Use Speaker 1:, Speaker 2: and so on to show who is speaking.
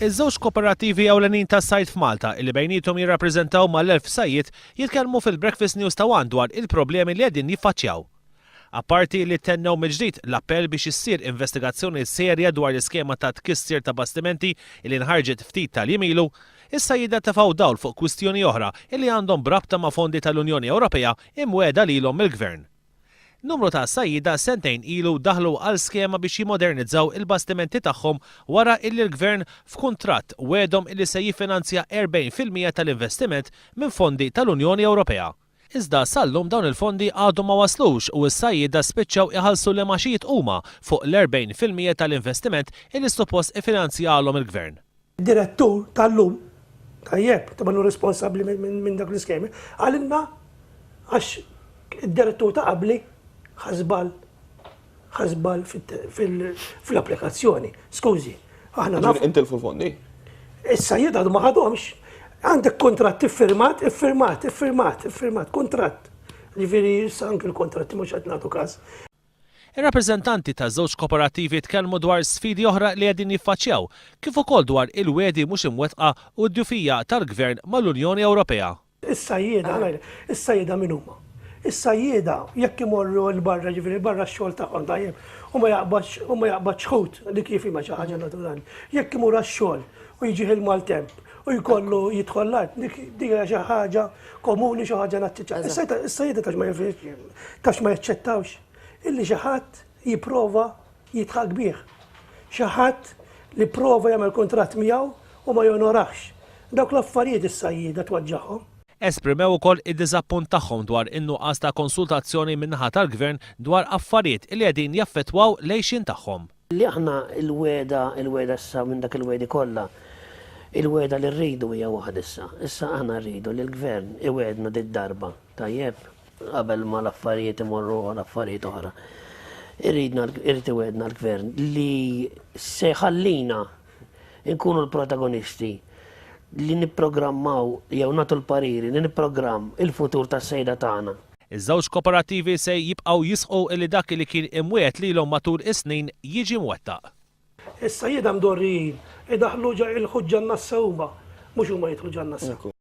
Speaker 1: Iż-żewġ kooperattivi ewlenin tas-sajd f'Malta li bejniethom jirrappreżentaw mal-1000 sajjied jitkellmu fil-Breakfast News ta' One dwar il-problemi li qegħdin jiffaċċjaw. Apparti li tennew mill-ġdid l-appell biex issir investigazzjoni serja dwar l-iskema ta' tkissir ta' bastimenti li nħarġet ftit tal-jimilu, is-sajjieda tefgħu dawl fuq kwistjoni oħra li għandhom brabta ma' fondi tal-Unjoni Ewropea imwiegħda lilhom mill-Gvern. Numru ta' sajjieda sentejn ilu daħlu għal skema biex jimodernizzaw il-bastimenti tagħhom wara illi l-Gvern f'kuntratt wedhom illi se jiffinanzja 40% tal-investiment minn fondi tal-Unjoni Ewropea. Iżda sallum dawn il-fondi għadhom ma waslux u s-sajjieda spiċċaw iħallsu l-maxijiet huma fuq l-40% tal-investiment illi suppost iffinanzjalhom il-Gvern.
Speaker 2: Direttur tal-lum, tajjeb, tabanu responsabbli minn dak l-iskemi, għalinna għax id-direttur ta' qabli ħasbal fil-applikazzjoni. Skużi, aħna naf.
Speaker 3: Inti l-fondi?
Speaker 2: Issa jidgħadu ma ħadhomx. Għandek kontratt iffirmat, kontratt. Ġifieri issa anke l-kontratti mhux qed nagħtu każ.
Speaker 1: Ir-rappreżentanti ta' żewġ kooperattivi tkellmu dwar sfidi oħra li qegħdin jiffaċċjaw, kif ukoll dwar il-wedi mhux imwettqa u d-djufija tal-Gvern mal-Unjoni Ewropea.
Speaker 2: Is-sajjieda min huma? Is-sajjieda jekk imorru l-barra ġifieri barra x-xogħol tagħhom tajjeb u ma jaqbadx ħut li kif ma xi ħaġa naturali. Jekk imur għax-xogħol u jiġi ħilmu għall-temp u jkollu jidħol l-art, dik hija xi ħaġa komuni, xi ħaġa naċċettabbli. Is-sajjieda tax ma jaċċettawx illi xi ħadd jipprova jitħaq bih. Xi ħadd li prova jagħmel kuntratt miegħu u ma jonorax. Dawk l-affarijiet is-sajjieda twaġġaħhom.
Speaker 1: Esprimew ukoll id-diżappunt tagħhom dwar in-nuqqas ta' konsultazzjoni min-naħa tal-Gvern dwar affarijiet li qegħdin jaffettwaw l-għejxin tagħhom.
Speaker 4: Li aħna il-weda issa minn dak il-wedi kollha, il-weda li rridu hija waħda issa. Issa aħna rridu li l-Gvern iwedna dit-darba tajjeb qabel ma l-affarijiet imorru għal affarijiet oħra. Irrid iwedna l-Gvern li se jħallina nkunu l-protagonisti li nipprogrammaw jew nagħtu l-pariri li nipprogramm il-futur tas-sejda tagħna.
Speaker 1: Iż-żewġ kooperattivi se jibqgħu jisqu li dak li kien imwiet lilhom matul is-snin jiġi mwettaq.
Speaker 2: Is-sajjieda mdorrijin idaħħlu il-ħuġġa n-nassa huma, mhux huma jidħlu ġan-nassa.